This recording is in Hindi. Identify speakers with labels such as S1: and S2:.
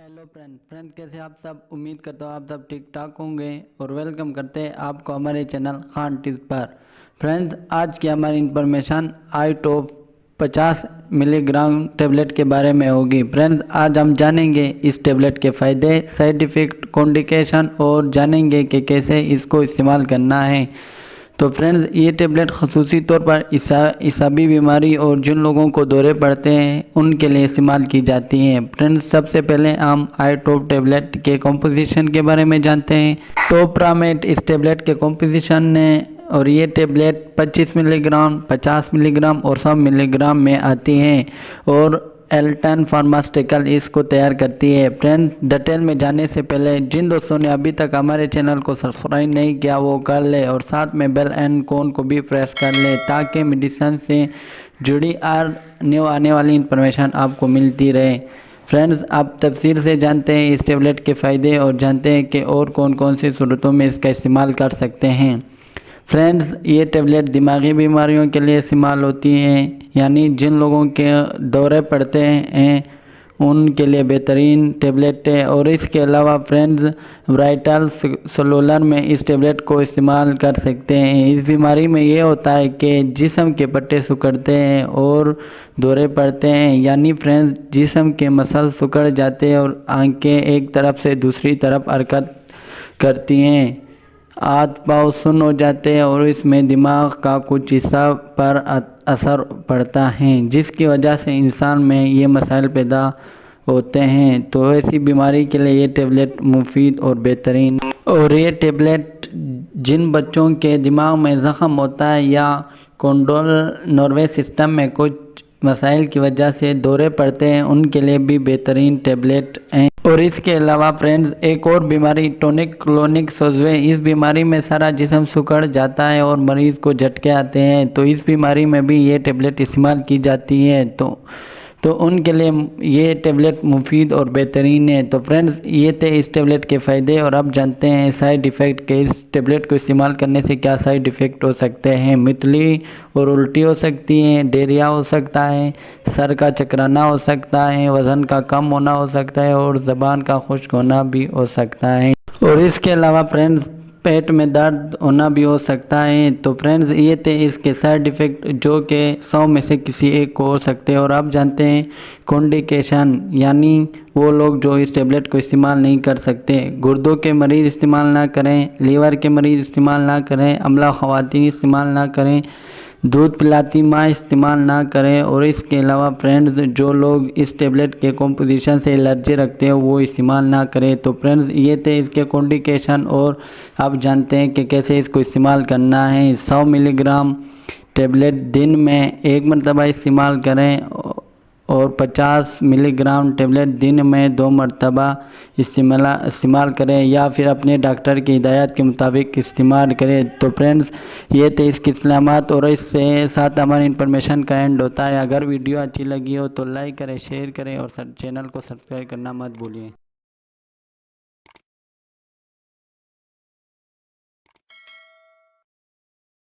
S1: हेलो फ्रेंड कैसे आप सब। उम्मीद करता हूँ आप सब ठीक ठाक होंगे और वेलकम करते हैं आपको हमारे चैनल खान टिप्स पर। फ्रेंड्स आज की हमारी इंफॉर्मेशन आईटॉप 50 मिलीग्राम टेबलेट के बारे में होगी। फ्रेंड्स आज हम जानेंगे इस टेबलेट के फ़ायदे, साइड इफ़ेक्ट, कॉन्डिकेशन और जानेंगे कि कैसे इसको इस्तेमाल करना है। तो फ्रेंड्स ये टेबलेट ख़ुसूसी तौर पर इसाबी बीमारी और जिन लोगों को दौरे पड़ते हैं उनके लिए इस्तेमाल की जाती हैं। फ्रेंड्स सबसे पहले हम आईटॉप टेबलेट के कॉम्पोजिशन के बारे में जानते हैं। टोपरामेट इस टेबलेट के कॉम्पोजिशन ने और ये टेबलेट 25 मिलीग्राम, 50 मिलीग्राम और 100 मिलीग्राम में आती हैं और एल्टन फार्मास्यूटिकल इसको तैयार करती है। फ्रेंड डिटेल में जाने से पहले जिन दोस्तों ने अभी तक हमारे चैनल को सब्सक्राइब नहीं किया वो कर ले और साथ में बेल आइकन को भी प्रेस कर ले ताकि मेडिसिन से जुड़ी न्यू आने वाली इन्फॉर्मेशन आपको मिलती रहे। फ्रेंड्स आप तफसील से जानते हैं इस टेबलेट के फ़ायदे और जानते हैं कि और कौन कौन सी सूरतों में इसका इस्तेमाल कर सकते हैं। फ्रेंड्स ये टेबलेट दिमागी बीमारियों के लिए इस्तेमाल होती हैं, यानी जिन लोगों के दौरे पड़ते हैं उनके लिए बेहतरीन टेबलेट है। और इसके अलावा फ्रेंड्स वाइटल सेलुलर में इस टेबलेट को इस्तेमाल कर सकते हैं। इस बीमारी में ये होता है कि जिस्म के पट्टे सिकुड़ते हैं और दौरे पड़ते हैं, यानी फ्रेंड्स जिस्म के मसल सिकुड़ जाते हैं और आंखें एक तरफ से दूसरी तरफ हरकत करती हैं, हाथ पाँव सुन्न हो जाते हैं और इसमें दिमाग का कुछ हिस्सा पर असर पड़ता है जिसकी वजह से इंसान में ये मसाइल पैदा होते हैं। तो ऐसी बीमारी के लिए ये टेबलेट मुफीद और बेहतरीन। और ये टेबलेट जिन बच्चों के दिमाग में ज़ख़म होता है या कंट्रोल नर्वस सिस्टम में कुछ मसाइल की वजह से दौरे पड़ते हैं उनके लिए भी बेहतरीन टेबलेट हैं। और इसके अलावा फ्रेंड्स एक और बीमारी टॉनिक क्लोनिक सोजवे, इस बीमारी में सारा जिस्म सिकुड़ जाता है और मरीज़ को झटके आते हैं, तो इस बीमारी में भी ये टेबलेट इस्तेमाल की जाती है। तो उनके लिए ये टेबलेट मुफीद और बेहतरीन है। तो फ्रेंड्स ये थे इस टेबलेट के फ़ायदे और अब जानते हैं साइड इफ़ेक्ट के। इस टेबलेट को इस्तेमाल करने से क्या साइड इफ़ेक्ट हो सकते हैं। मितली और उल्टी हो सकती हैं, डायरिया हो सकता है, सर का चकराना हो सकता है, वज़न का कम होना हो सकता है और ज़बान का खुश्क होना भी हो सकता है। और इसके अलावा फ्रेंड्स पेट में दर्द होना भी हो सकता है। तो फ्रेंड्स ये थे इसके साइड इफ़ेक्ट जो कि 100 में से किसी एक को हो सकते हैं। और आप जानते हैं कॉन्डिकेशन, यानी वो लोग जो इस टेबलेट को इस्तेमाल नहीं कर सकते। गुर्दों के मरीज़ इस्तेमाल ना करें, लीवर के मरीज़ इस्तेमाल ना करें, अम्ला ख़वातीन इस्तेमाल ना करें, दूध पिलाती माँ इस्तेमाल ना करें। और इसके अलावा फ्रेंड्स जो लोग इस टेबलेट के कॉम्पोजिशन से एलर्जी रखते हैं वो इस्तेमाल ना करें। तो फ्रेंड्स ये थे इसके कॉन्डिकेशन और आप जानते हैं कि कैसे इसको इस्तेमाल करना है। 100 मिलीग्राम टेबलेट दिन में 1 मरतबा इस्तेमाल करें और 50 मिलीग्राम टेबलेट दिन में 2 मरतबा इस्तेमाल करें या फिर अपने डॉक्टर की हिदायत के मुताबिक इस्तेमाल करें। तो फ्रेंड्स ये थे इसकी इस्लामात और इससे साथ हमारी इन्फॉर्मेशन का एंड होता है। अगर वीडियो अच्छी लगी हो तो लाइक करें, शेयर करें और चैनल को सब्सक्राइब करना मत भूलिए।